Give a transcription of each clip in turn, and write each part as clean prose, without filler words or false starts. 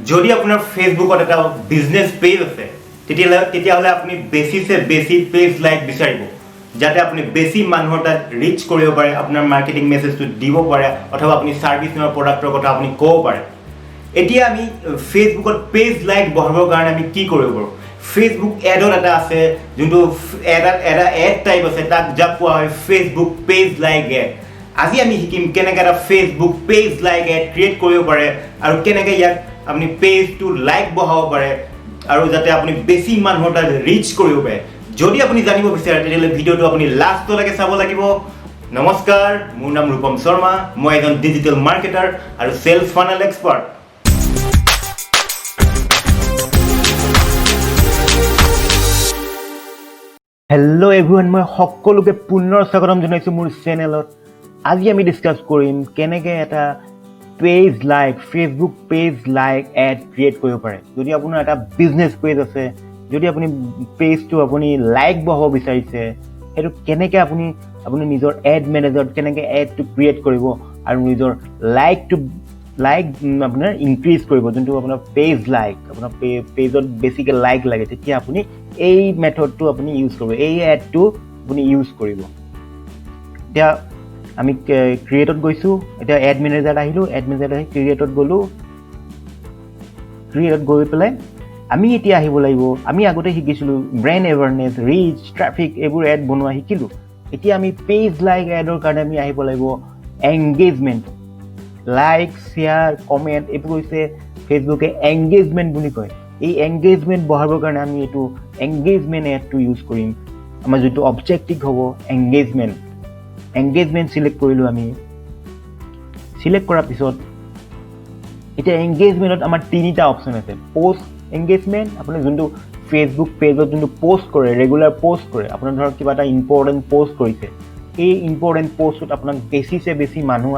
যদি আপোনাৰ ফেচবুকত এটা বিজনেছ পেজ আছে তেতিয়াহ'লে আপুনি বেছি পেজ লাইক বিচাৰিব যাতে আপুনি বেছি মানুহৰ তাত ৰিচ কৰিব পাৰে আপোনাৰ মাৰ্কেটিং মেছেজটো দিব পাৰে অথবা আপুনি ছাৰ্ভিচ বা প্ৰডাক্টৰ কথা আপুনি ক'ব পাৰে এতিয়া আমি ফেচবুকত পেজ লাইক বঢ়াবৰ কাৰণে আমি কি কৰিব পাৰোঁ ফেচবুক এডত এটা আছে যোনটো এটা এড টাইপ আছে তাক যাক কোৱা হয় ফেচবুক পেজ লাইক এড আজি আমি শিকিম কেনেকৈ এটা Facebook page like add create কৰিব পাৰে আৰু কেনেকৈ ইয়াক আপুনি পেজটো লাইক বঢ়াব পাৰে আৰু যাতে আপুনি বেছি মানুহৰ তাত ৰিচ কৰিব পাৰে যদি আপুনি জানিব বিচাৰে তেতিয়াহ'লে ভিডিঅ'টো আপুনি লাষ্টলৈকে চাব লাগিব নমস্কাৰ মোৰ নাম ৰূপম শৰ্মা মই এজন ডিজিটেল মাৰ্কেটাৰ আৰু sales funnel expert hello' everyone মই সকলোকে পুনৰ স্বাগতম জনাইছোঁ মোৰ চেনেলত আজি আমি ডিছকাছ কৰিম কেনেকৈ এটা page like Facebook page like add create কৰিব পাৰে যদি আপোনাৰ এটা বিজনেছ পেজ আছে যদি আপুনি পেজটো আপুনি লাইক বঢ়াব বিচাৰিছে সেইটো কেনেকৈ আপুনি নিজৰ এড মেনেজাৰত কেনেকৈ এডটো ক্ৰিয়েট কৰিব আৰু নিজৰ লাইক আপোনাৰ ইনক্ৰিজ কৰিব যোনটো আপোনাৰ পেজ লাইক আপোনাৰ পেজত বেছিকৈ লাইক লাগে তেতিয়া আপুনি এই মেথডটো আপুনি ইউজ কৰিব এই এডটো আপুনি ইউজ কৰিব এতিয়া আমি ক্ৰিয়েটত গৈছোঁ এতিয়া এড মেনেজাৰত আহিলোঁ এড মেনেজাৰত আহি ক্ৰিয়েটত গ'লোঁ ক্ৰিয়েটত গৈ পেলাই আমি এতিয়া আহিব লাগিব আমি আগতে শিকিছিলোঁ ব্ৰেণ্ড এৱাৰনেছ ৰিচ ট্ৰেফিক এইবোৰ এড বনোৱা শিকিলোঁ এতিয়া আমি পেজ লাইক এডৰ কাৰণে আমি আহিব লাগিব এংগেজমেণ্ট লাইক শ্বেয়াৰ কমেণ্ট এইবোৰ হৈছে ফেচবুকে এংগেজমেণ্ট বুলি কয় এই এংগেজমেণ্ট বঢ়াবৰ কাৰণে আমি এইটো এংগেজমেণ্ট এডটো ইউজ কৰিম আমাৰ যোনটো অবজেক্টিভ হ'ব এংগেজমেণ্ট চিলেক্ট কৰিলোঁ আমি চিলেক্ট কৰাৰ পিছত এতিয়া এংগেজমেণ্টত আমাৰ তিনিটা অপশ্যন আছে পষ্ট এংগেজমেণ্ট আপুনি যোনটো ফেচবুক পেজত যোনটো পষ্ট কৰে ৰেগুলাৰ পষ্ট কৰে আপোনাৰ ধৰক কিবা এটা ইম্পৰ্টেণ্ট পষ্ট কৰিছে এই ইম্পৰ্টেণ্ট পষ্টটোত আপোনাক বেছি মানুহ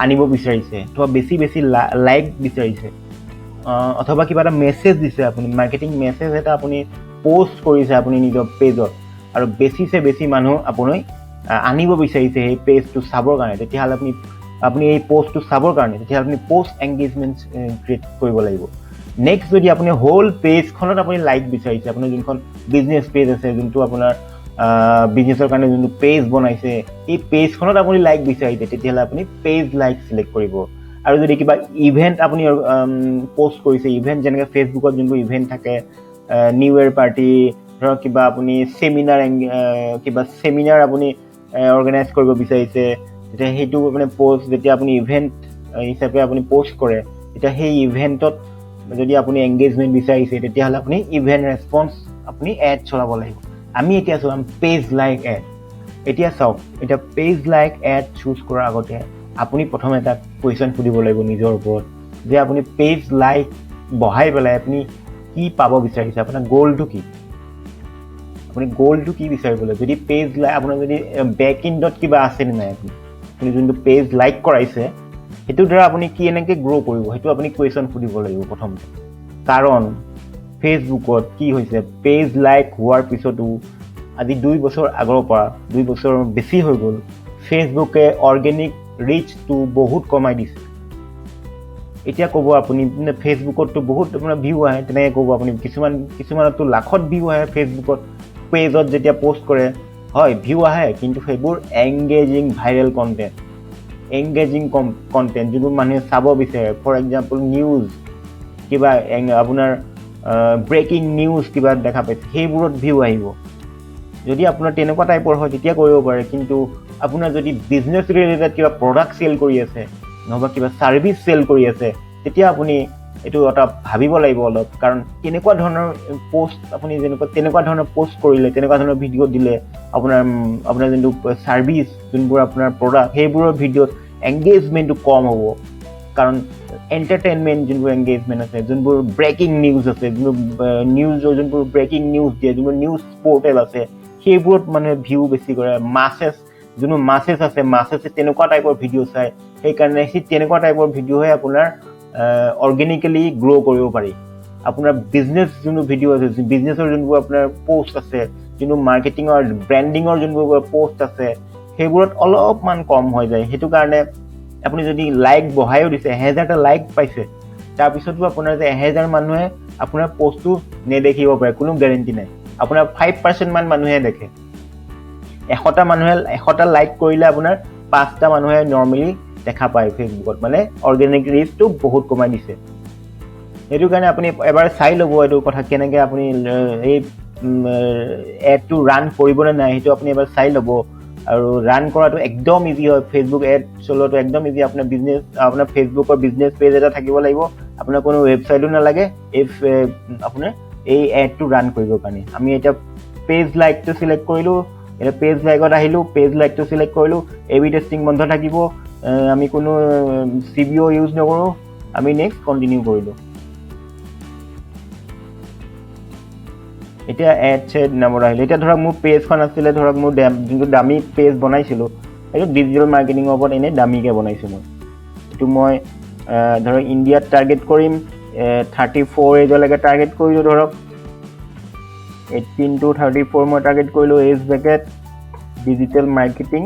আনিব বিচাৰিছে অথবা বেছি লাইক বিচাৰিছে অথবা কিবা এটা মেছেজ দিছে আপুনি মাৰ্কেটিং মেছেজ এটা আপুনি পষ্ট কৰিছে আপুনি নিজৰ পেজত আৰু বেছি মানুহ আপুনি আনিব বিচাৰিছে সেই পেজটো চাবৰ কাৰণে তেতিয়াহ'লে আপুনি এই পষ্টটো চাবৰ কাৰণে তেতিয়াহ'লে আপুনি পষ্ট এংগেজমেণ্ট ক্ৰিয়েট কৰিব লাগিব নেক্সট যদি আপুনি হোল পেজখনত আপুনি লাইক বিচাৰিছে আপোনাৰ যোনখন বিজনেছ পেজ আছে যোনটো আপোনাৰ বিজনেছৰ কাৰণে যোনটো পেজ বনাইছে এই পেজখনত আপুনি লাইক বিচাৰিছে তেতিয়াহ'লে আপুনি পেজ লাইক চিলেক্ট কৰিব আৰু যদি কিবা ইভেণ্ট আপুনি পষ্ট কৰিছে ইভেণ্ট যেনেকৈ ফেচবুকত যোনবোৰ ইভেণ্ট থাকে নিউ ইয়েৰ পাৰ্টি ধৰক কিবা আপুনি চেমিনাৰ আপুনি অৰ্গেনাইজ কৰিব বিচাৰিছে তেতিয়া সেইটো মানে পষ্ট যেতিয়া আপুনি ইভেণ্ট হিচাপে আপুনি পষ্ট কৰে তেতিয়া সেই ইভেণ্টত যদি আপুনি এংগেজমেণ্ট বিচাৰিছে তেতিয়াহ'লে আপুনি ইভেণ্ট ৰেছপন্স আপুনি এড চলাব লাগিব আমি এতিয়া চাম পেজ লাইক এড এতিয়া চাওক এতিয়া পেজ লাইক এড চুজ কৰাৰ আগতে আপুনি প্ৰথমে এটা কুৱেশ্যন সুধিব লাগিব নিজৰ ওপৰত যে আপুনি পেজ লাইক বঢ়াই পেলাই আপুনি কি পাব বিচাৰিছে আপোনাৰ গ'লটো কি আপুনি গ'লটো কি বিচাৰিব লাগিব যদি পেজ লাইক আপোনাৰ যদি বেক ইণ্ডত কিবা আছে নে নাই আপুনি যোনটো পেজ লাইক কৰাইছে সেইটোৰ দ্বাৰা আপুনি কি এনেকৈ গ্ৰ' কৰিব সেইটো আপুনি কুৱেশ্যন সুধিব লাগিব প্ৰথমতে কাৰণ ফেচবুকত কি হৈছে পেজ লাইক হোৱাৰ পিছতো আজি 2 বছৰ আগৰ পৰা 2 বছৰ বেছি হৈ গ'ল ফেচবুকে অৰ্গেনিক ৰিচটো বহুত কমাই দিছে এতিয়া ক'ব আপুনি ফেচবুকততো বহুত আপোনাৰ ভিউ আহে তেনেকৈ ক'ব আপুনি কিছুমানতো লাখত ভিউ আহে ফেচবুকত পেজত যেতিয়া পষ্ট কৰে হয় ভিউ আহে কিন্তু সেইবোৰ এংগেজিং ভাইৰেল কণ্টেণ্ট যোনবোৰ মানুহে চাব বিচাৰে ফৰ এক্সাম্পল নিউজ কিবা আপোনাৰ ব্ৰেকিং নিউজ কিবা দেখা পাইছে সেইবোৰত ভিউ আহিব যদি আপোনাৰ তেনেকুৱা টাইপৰ হয় তেতিয়া কৰিব পাৰে কিন্তু আপোনাৰ যদি বিজনেছ ৰিলেটেড কিবা প্ৰডাক্ট চেল কৰি আছে নহবা কিবা ছাৰ্ভিচ চেল কৰি আছে তেতিয়া আপুনি এইটো এটা ভাবিব লাগিব অলপ কাৰণ তেনেকুৱা ধৰণৰ পষ্ট আপুনি তেনেকুৱা ধৰণৰ পষ্ট কৰিলে তেনেকুৱা ধৰণৰ ভিডিঅ' দিলে আপোনাৰ যোনটো ছাৰ্ভিচ যোনবোৰ আপোনাৰ প্ৰডাক্ট সেইবোৰৰ ভিডিঅ'ত এংগেজমেণ্টটো কম হ'ব কাৰণ এণ্টাৰটেইনমেণ্ট যোনবোৰ এংগেজমেণ্ট আছে যোনবোৰ ব্ৰেকিং নিউজ আছে যোনবোৰ ব্ৰেকিং নিউজ দিয়ে যোনবোৰ নিউজ পৰ্টেল আছে সেইবোৰত মানুহে ভিউ বেছি কৰে যোনবোৰ মাছেছে তেনেকুৱা টাইপৰ ভিডিঅ' চায় সেইকাৰণে সেই তেনেকুৱা টাইপৰ ভিডিঅ'হে আপোনাৰ অৰ্গেনিকেলি গ্ৰ' কৰিব পাৰি আপোনাৰ বিজনেছ যোনবোৰ ভিডিঅ' আছে বিজনেছৰ যোনবোৰ আপোনাৰ পষ্ট আছে যোনবোৰ মাৰ্কেটিঙৰ ব্ৰেণ্ডিঙৰ যোনবোৰ পষ্ট আছে সেইবোৰত অলপমান কম হৈ যায় সেইটো কাৰণে আপুনি যদি লাইক বঢ়ায়ো দিছে 1000টা লাইক পাইছে তাৰ পিছতো আপোনাৰ যে 1000 মানুহে আপোনাৰ পোষ্টটো নেদেখিব পাৰে, কোনো গ্যাৰান্টি নাই। আপোনাৰ 5% মান মানুহে দেখে। 100টা মানুহে 100টা লাইক কৰিলে আপোনাৰ 5টা মানুহে নৰমালি দেখা পায় ফেচবুকত, মানে অৰ্গেনিক ৰিচটো বহুত কমাই দিছে। সেইটো কাৰণে আপুনি এবাৰ চাই ল'ব এইটো কথা কেনেকৈ আপুনি এই এডটো ৰান কৰিব নে নাই, সেইটো আপুনি এবাৰ চাই ল'ব। আৰু ৰান কৰাটো একদম ইজি হয়, ফেচবুক এড চলোৱাটো একদম ইজি। আপোনাৰ ফেচবুকৰ বিজনেছ পেজ এটা থাকিব লাগিব, আপোনাৰ কোনো ৱেবছাইটো নালাগে আপোনাৰ এই এডটো ৰান কৰিবৰ কাৰণে। আমি এতিয়া পেজ লাইকটো চিলেক্ট কৰিলোঁ, এতিয়া পেজ লাইকত আহিলোঁ, পেজ লাইকটো চিলেক্ট কৰিলোঁ, এবি টেষ্টিং বন্ধ থাকিব, আমি কোনো CBO ইউজ নকৰোঁ, আমি নেক্সট কণ্টিনিউ কৰিলোঁ। এতিয়া এড চেড নামৰ আহিলে। এতিয়া ধৰক মোৰ পেজখন আছিলে, ধৰক মোৰ যোনটো দামী পেজ বনাইছিলোঁ এইটো ডিজিটেল মাৰ্কেটিঙৰ ওপৰত এনেই দামীকৈ বনাইছোঁ মই। এইটো মই ধৰক ইণ্ডিয়াত টাৰ্গেট কৰিম, 34 এজলৈকে টাৰ্গেট কৰিলোঁ। ধৰক 18 to 34 মই টাৰ্গেট কৰিলোঁ। Age bracket digital marketing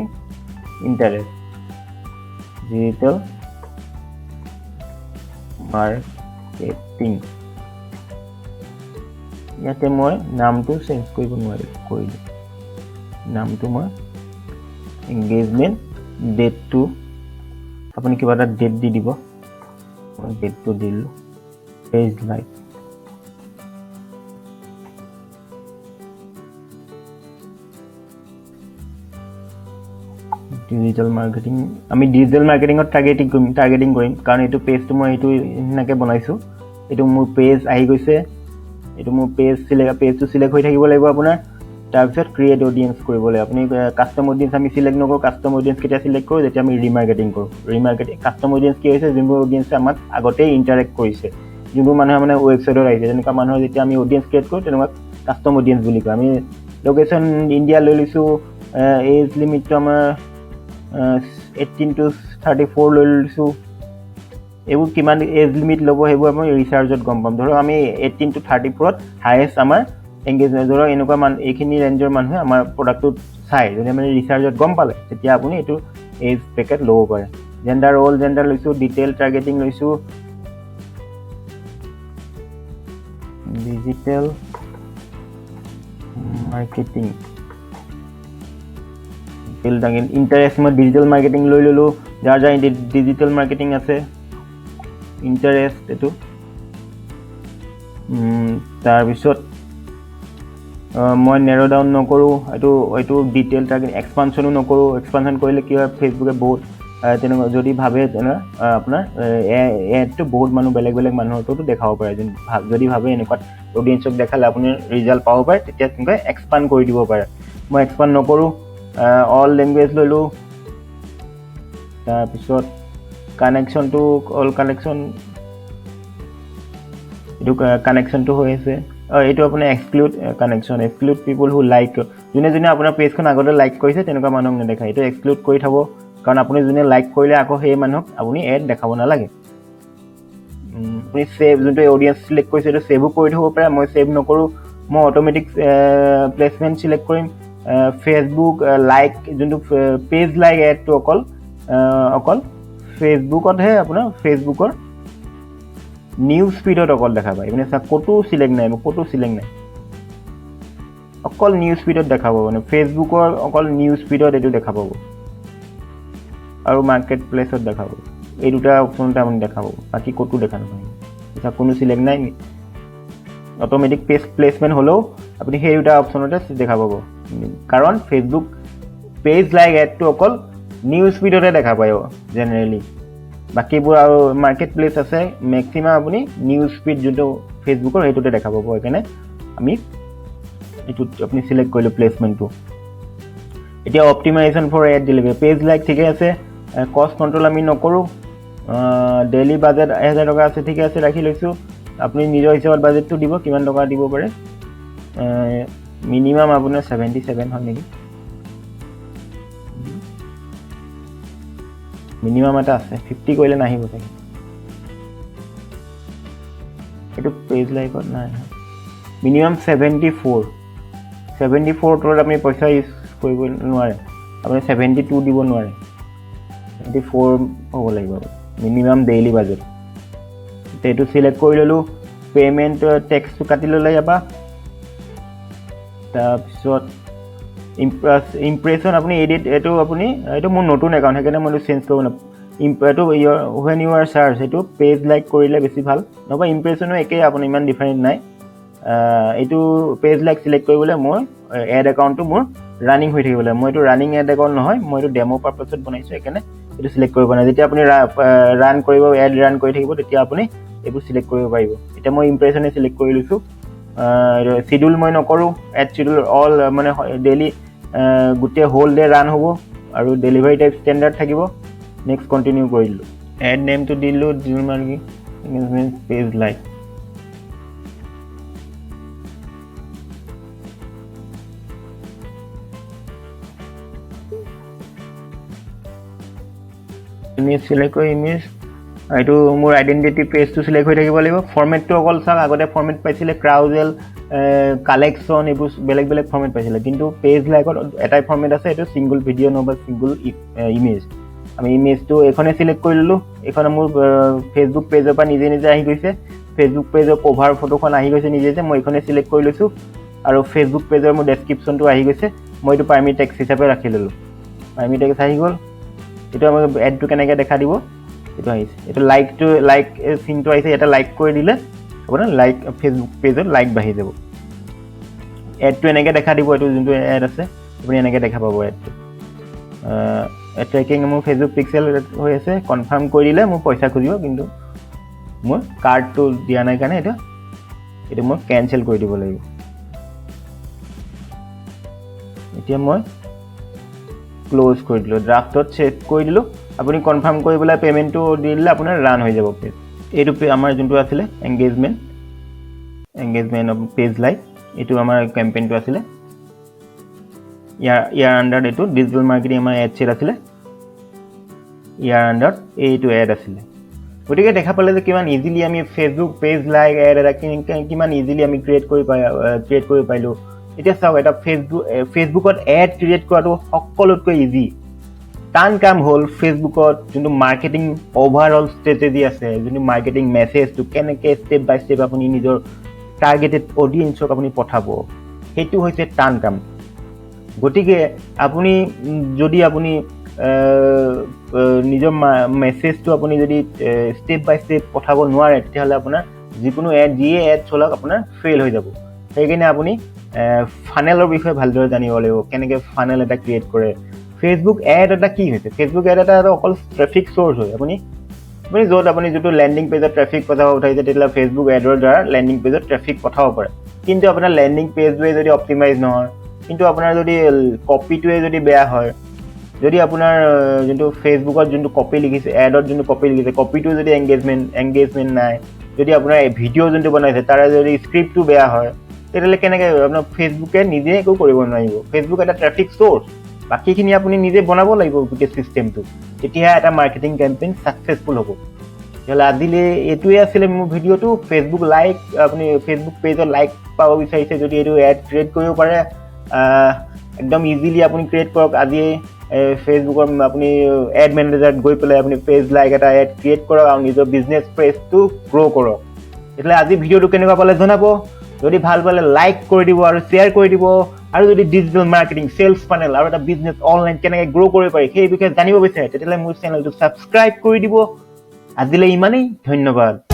interest, digital marketing. ইয়াতে মই নামটো চেঞ্জ কৰিব কৰিলোঁ। নামটো মই এংগেজমেণ্ট, ডেটটো আপুনি কিবা এটা ডেট দি দিব, মই ডেটটো দিলোঁ। পেজ লাইক, ডিজিটেল মাৰ্কেটিং, আমি ডিজিটেল মাৰ্কেটিঙত টাৰ্গেটিং কৰিম, কাৰণ এইটো পেজটো মই এইটো সেনেকৈ বনাইছোঁ। এইটো মোৰ পেজ আহি গৈছে, এইটো মোৰ পেজটো চিলেক্ট হৈ থাকিব লাগিব আপোনাৰ। তাৰপিছত ক্ৰিয়েট অডিয়েন্স কৰিব লাগিব। আপুনি কাষ্টম অডিয়েন্স আমি চিলেক্ট নকৰোঁ। কাষ্টম অডিয়েন্স কেতিয়া চিলেক্ট কৰোঁ, যেতিয়া আমি ৰিমাৰ্কেটিং কৰোঁ। কাষ্টম অডিয়েন্স কি হৈছে, যোনবোৰ অডিয়েন্সে আমাক আগতেই ইণ্টাৰেক্ট কৰিছে, যোনবোৰ মানুহে মানে ৱেবছাইটত আহিছে, তেনেকুৱা মানুহৰ যেতিয়া আমি অডিয়েন্স ক্ৰিয়েট কৰোঁ তেনেকুৱা কাষ্টম অডিয়েন্স বুলি কয়। আমি লোকেশ্যন ইণ্ডিয়া লৈ লৈছোঁ, এজ লিমিটটো আমাৰ 18 to 34 লৈ লৈছোঁ। এইবোৰ কিমান এজ লিমিট ল'ব সেইবোৰ আমি ৰিচাৰ্জত গম পাম। ধৰক আমি 18 to 34ত হায়েষ্ট আমাৰ এংগেজমেণ্ট, ধৰক এনেকুৱা এইখিনি ৰেঞ্জৰ মানুহে আমাৰ প্ৰডাক্টটো চাই, যদি আমি ৰিচাৰ্জত গম পালে তেতিয়া আপুনি এইটো এজ পেকেট ল'ব পাৰে। জেণ্ডাৰ অল জেণ্ডাৰ লৈছোঁ, ডিটেইল টাৰ্গেটিং লৈছোঁ, ডিজিটেল মাৰ্কেটিং, ইণ্টাৰেষ্ট মই ডিজিটেল মাৰ্কেটিং লৈ ল'লোঁ। যাৰ ডিজিটেল মাৰ্কেটিং আছে, ইণ্টাৰেষ্ট এইটো। তাৰপিছত মই নেৰ' ডাউন নকৰোঁ, এইটো ডিটেইল টাৰ্গেট এক্সপানশ্যনো নকৰোঁ। এক্সপানশ্যন কৰিলে কি হয়, ফেচবুকে বহুত তেনেকুৱা যদি ভাবে আপোনাৰ এডটো বহুত মানুহ বেলেগ মানুহৰতো দেখাব পাৰে। যদি ভাবে এনেকুৱাত অডিয়েঞ্চক দেখালে আপুনি ৰিজাল্ট পাব পাৰে, তেতিয়া তেনেকৈ এক্সপাণ্ড কৰি দিব পাৰে। মই এক্সপাণ্ড নকৰোঁ, অল লেংগুৱেজ ল'লোঁ। তাৰপিছত কানেকশ্যনটো অল কানেকশ্যন, এইটো কানেকশ্যনটো হৈ আছে। এইটো আপোনাৰ exclude connection, exclude people who like, যোনে আপোনাৰ পেজখন আগতে লাইক কৰিছে তেনেকুৱা মানুহক নেদেখায়। এইটো এক্সক্লুড কৰি থ'ব, কাৰণ আপুনি যোনে লাইক কৰিলে আকৌ সেই মানুহক আপুনি এড দেখাব নালাগে। আপুনি ছেভ, যোনটো অডিয়েঞ্চ চিলেক্ট কৰিছে এইটো ছেভো কৰি থ'ব পাৰে। মই ছেভ নকৰোঁ, মই অট'মেটিক প্লেচমেণ্ট চিলেক্ট কৰিম। ফেচবুক লাইক, যোনটো পেজ লাইক এডটো অকল ফেচবুকতহে, আপোনাৰ ফেচবুকৰ নিউজ ফিডত অকল দেখা পায়। মানে ক'তো চিলেক্ট নাই, অকল নিউজ ফিডত দেখা পাব। মানে ফেচবুকৰ অকল নিউজ ফিডত এইটো দেখা পাব, আৰু মাৰ্কেট প্লেচত দেখা পাব। এই দুটা অপশ্যনতে আপুনি দেখা পাব, বাকী ক'তো দেখা নাপায়। এতিয়া কোনো চিলেক্ট নাই, অট'মেটিক প্লেচমেণ্ট হ'লেও আপুনি সেই দুটা অপশ্যনতে দেখা পাব, কাৰণ ফেচবুক পেজ লাইক এডটো অকল নিউজ ফিডতে দেখা পায় জেনেৰেলি। বাকীবোৰ আৰু মাৰ্কেট প্লেচ আছে, মেক্সিমাম আপুনি নিউজ ফিড যোনটো ফেচবুকৰ সেইটোতে দেখা পাব। সেইকাৰণে আমি এইটোত আপুনি চিলেক্ট কৰিলোঁ প্লেচমেণ্টটো। এতিয়া optimization for ad delivery, page like ঠিকে আছে, কষ্ট কণ্ট্ৰল আমি নকৰোঁ। ডেইলি বাজেট 1000 টকা আছে, ঠিকে আছে, ৰাখি লৈছোঁ। আপুনি নিজৰ হিচাপত বাজেটটো দিব, কিমান টকা দিব পাৰে। মিনিমাম আপোনাৰ 77 হয় নেকি, মিনিমাম এটা আছে। 50 কৰিলে নাহিব চাগে, এইটো পেজ লাইকত নাই। মিনিমাম 74 তলত আপুনি পইচা ইউজ কৰিব নোৱাৰে, আপুনি 72 দিব নোৱাৰে, 74 হ'ব লাগিব মিনিমাম ডেইলি বাজেট। এইটো সিলেক্ট কৰি ললো পেমেন্ট টেক্সটো কাটি ললে ইয়াবা তাৰপিছত ইমপ্ৰেছন আপুনি এডিট এইটো আপুনি এইটো মোৰ নতুন একাউণ্ট সেইকাৰণে মই চেঞ্জ কৰিব না এইটো when you are search এইটো পেজ লাইক কৰিলে বেছি ভাল নহবা ইমপ্ৰেছনো একেই আপুনি ইমান ডিফাৰেন্ট নাই এইটো পেজ লাইক সিলেক্ট কৰিবলৈ মই এড একাউণ্টটো মোৰ ৰানিং হৈ থাকিবলৈ মই এইটো ৰানিং এড একাউণ্ট নহয় মই এইটো ডেমো পাৰপাছত বনাইছো সেইকাৰণে এইটো সিলেক্ট কৰিব না যেতিয়া আপুনি ৰান কৰিব এড ৰান কৰি থাকিব তেতিয়া আপুনি এইবোৰ সিলেক্ট কৰিব পাৰিব এতিয়া মই ইমপ্ৰেছনে সিলেক্ট কৰি লৈছো শিডিউল মই নকৰো এড শিডিউল অল মানে ডেইলি গুটে হোল ডে ৰান হ'ব আৰু ডেলিভাৰী টাইপ ষ্টেণ্ডাৰ্ড থাকিব নেক্সট কন্টিনিউ কৰিলো এড নেমটো দিলো মাৰ্কি engagement page like image select কৰি ইমেজ এইটো মোৰ আইডেন্টিটি পেজটো সিলেক্ট হৈ থাকিব লাগিব ফৰমেটটো অকল চাওক আগতে ফৰমেট পাইছিলে ক্ৰাউজেল কালেকশ্যন এইবোৰ বেলেগ বেলেগ ফৰমেট পাইছিলে কিন্তু পেজ লাইকত এটাই ফৰমেট আছে এইটো সিঙ্গল ভিডিঅ' নহবা সিঙ্গল ইমেজ আমি ইমেজটো এখনে সিলেক্ট কৰি ললো এখন মোৰ ফেসবুক পেজৰ পৰা নিজে নিজে আহি গৈছে ফেসবুক পেজৰ কভাৰ ফটোখন আহি গৈছে নিজে যে মই এখনে সিলেক্ট কৰি লৈছো আৰু ফেসবুক পেজৰ মোৰ ডেসক্ৰিপচনটো আহি গৈছে মই এইটো প্ৰাইমাৰী টেক্সট হিচাপে ৰাখি ললো প্ৰাইমাৰী টেক্সট আহি গ'ল এইটো আমাক এডটো কেনেকৈ দেখা দিব এইটো আহিছে এইটো লাইক চিনটো আহিছে এটা লাইক কৰি দিলে আপোনাৰ লাইক ফেসবুক পেজত লাইক বাঢ়ি যাব এডটো এনেকৈ দেখা দিব এইটো যোনটো এড আছে আপুনি এনেকৈ দেখা পাব এডটো ট্ৰেকিং মোৰ ফেসবুক পিক্সেল হৈ আছে কনফাৰ্ম কৰি দিলে মোৰ পইচা খুজিব কিন্তু মোৰ কাৰ্ডটো দিয়া নাই কাৰণে এইটো মই কেনসেল কৰি দিব লাগিব এতিয়া মই ক্লোজ কৰি দিলো ড্ৰাফটত চেভ কৰি দিলো আপুনি কনফাৰ্ম কৰি পেলাই পেমেন্টটো দি দিলে আপোনাৰ ৰান হৈ যাব পেজ এইটো আমাৰ যোনটো আছিলে এংগেজমেন্ট অফ পেজ লাইক এইটো আমাৰ কেম্পেইনটো আছিলে ইয়াৰ আন্ডাৰ এইটো ডিজিটেল মাৰ্কেটিং আমাৰ এড সেট আছিলে ইয়াৰ আন্ডাৰ এইটো এড আছিলে গতিকে দেখা পালে যে কিমান ইজিলি আমি ফেসবুক পেজ লাইক এড এটা কিমান ইজিলি আমি ক্ৰিয়েট কৰি পাইলো এতিয়া চাওক এটা ফেসবুকত এড ক্ৰিয়েট কৰাটো সকলোতকৈ ইজি টান কাম হ'ল ফেসবুকত যোনটো মাৰ্কেটিং ওভাৰঅল ষ্ট্ৰেটেজি আছে যোনটো মাৰ্কেটিং মেছেজটো কেনেকৈ ষ্টেপ বাই ষ্টেপ আপুনি নিজৰ টাৰ্গেটেড অডিয়েন্সক আপুনি পঠাব সেইটো হৈছে টান কাম গতিকে আপুনি যদি আপুনি নিজৰ মেছেজটো আপুনি যদি ষ্টেপ বাই ষ্টেপ পঠাব নোৱাৰে তেতিয়াহ'লে আপোনাৰ যিকোনো যিয়ে এড চলাওক আপোনাৰ ফেইল হৈ যাব সেইকাৰণে আপুনি ফানেলৰ বিষয়ে ভালদৰে জানিব লাগিব কেনেকৈ ফানেল এটা ক্ৰিয়েট কৰে ফেসবুক এড এটা কি হৈছে ফেসবুক এড এটা অকল ট্ৰেফিক চ'ৰ্চ হয় আপুনি য'ত আপুনি যিটো লেণ্ডিং পেজত ট্ৰেফিক পঠাব উঠাইছে তেতিয়াহ'লে ফেসবুক এডৰ দ্বাৰা লেণ্ডিং পেজত ট্ৰেফিক পঠাব পাৰে কিন্তু আপোনাৰ লেণ্ডিং পেজটোৱে যদি অপটিমাইজ নহয় কিন্তু আপোনাৰ যদি কপিটোৱে যদি বেয়া হয় যদি আপোনাৰ যোনটো ফেসবুকত যোনটো কপি লিখিছে এডত যোনটো কপি লিখিছে কপিটো যদি এংগেজমেন্ট নাই যদি আপোনাৰ ভিডিঅ' যোনটো বনাইছে তাৰ যদি স্ক্ৰিপ্টটো বেয়া হয় তেতিয়াহ'লে কেনেকৈ আপোনাৰ ফেসবুকে নিজে একো কৰিব নোৱাৰিব ফেসবুক এটা ট্ৰেফিক চ'ৰ্চ বাকীখিনি আপুনি নিজে বনাব লাগিব গোটেই চিষ্টেমটো তেতিয়া এটা মাৰ্কেটিং কেম্পেইন সাকসেসফুল হ'ব তেতিয়াহ'লে আজিলৈ এইটোৱে আছিলে মোৰ ভিডিঅ'টো ফেসবুক লাইক আপুনি ফেসবুক পেজত লাইক পাব বিচাৰিছে যদি এইটো এড ক্ৰিয়েট কৰিব পাৰে একদম ইজিলি আপুনি ক্ৰিয়েট কৰক আজি ফেসবুকৰ আপুনি এড মেনেজাৰত গৈ পেলাই আপুনি পেজ লাইক এটা এড ক্ৰিয়েট কৰক আৰু নিজৰ বিজনেছ পেজটো গ্ৰ' কৰক তেতিয়াহ'লে আজি ভিডিঅ'টো কেনেকুৱা পালে জনাব যদি ভাল পালে লাইক কৰি দিব আৰু শ্বেয়াৰ কৰি দিব আৰু যদি ডিজিটেল মাৰ্কেটিং সেলছ ফানেল আৰু এটা বিজনেছ অনলাইন কেনেকৈ গ্ৰ' কৰিব পাৰি সেই বিষয়ে জানিব বিচাৰে তেতিয়াহ'লে মোৰ চেনেলটো ছাবস্ক্ৰাইব কৰি দিব আজিলৈ ইমানেই ধন্যবাদ